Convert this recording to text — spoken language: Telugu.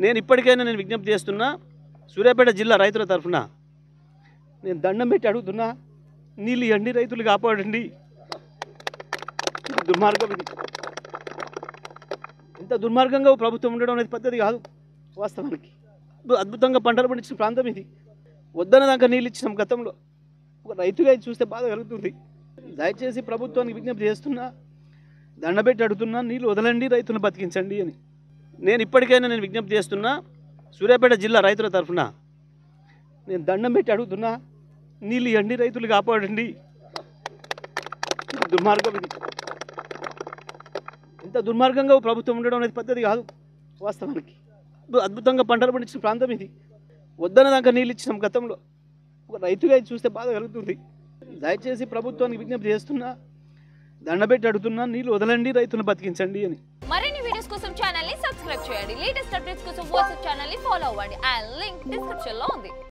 నేను ఇప్పటికైనా విజ్ఞప్తి చేస్తున్నా, సూర్యాపేట జిల్లా రైతుల తరఫున నేను దండం పెట్టి అడుగుతున్నా, నీళ్ళు ఇవ్వండి, రైతులు కాపాడండి. దుర్మార్గం ఇది. ఇంత దుర్మార్గంగా ప్రభుత్వం ఉండడం అనేది పద్ధతి కాదు. వాస్తవానికి అద్భుతంగా పంటలు పండించిన ప్రాంతం ఇది. వద్దన దాకా నీళ్ళు ఇచ్చినాం గతంలో. ఒక రైతుగా ఇది చూస్తే బాధ కలుగుతుంది. దయచేసి ప్రభుత్వానికి విజ్ఞప్తి చేస్తున్నా, దండబెట్టి అడుగుతున్నా, నీళ్ళు వదలండి, రైతులను బతికించండి అని. నేను ఇప్పటికైనా విజ్ఞప్తి చేస్తున్నా, సూర్యాపేట జిల్లా రైతుల తరఫున నేను దండం పెట్టి అడుగుతున్నా, నీళ్ళు ఇవ్వండి, రైతులు కాపాడండి. దుర్మార్గం ఇది. ఇంత దుర్మార్గంగా ప్రభుత్వం ఉండడం అనేది పద్ధతి కాదు. వాస్తవానికి అద్భుతంగా పంటలు పండించిన ప్రాంతం ఇది. వద్దన దాకా నీళ్ళు ఇచ్చినాం గతంలో. ఒక రైతుగా ఇది చూస్తే బాధ కలుగుతుంది. దయచేసి ప్రభుత్వానికి విజ్ఞప్తి చేస్తున్నా, దండబెట్టి అడుగుతున్నా, నీళ్ళు వదలండి, రైతులను బతికించండి అని. మరిన్ని వీడియోస్ కోసం ఛానల్ ని సబ్స్క్రైబ్ చేయండి. లేటెస్ట్ అప్డేట్స్ కోసం వాట్సాప్ ఛానల్ ని ఫాలో అవ్వండి. ఆ లింక్ డిస్క్రిప్షన్ లో ఉంది.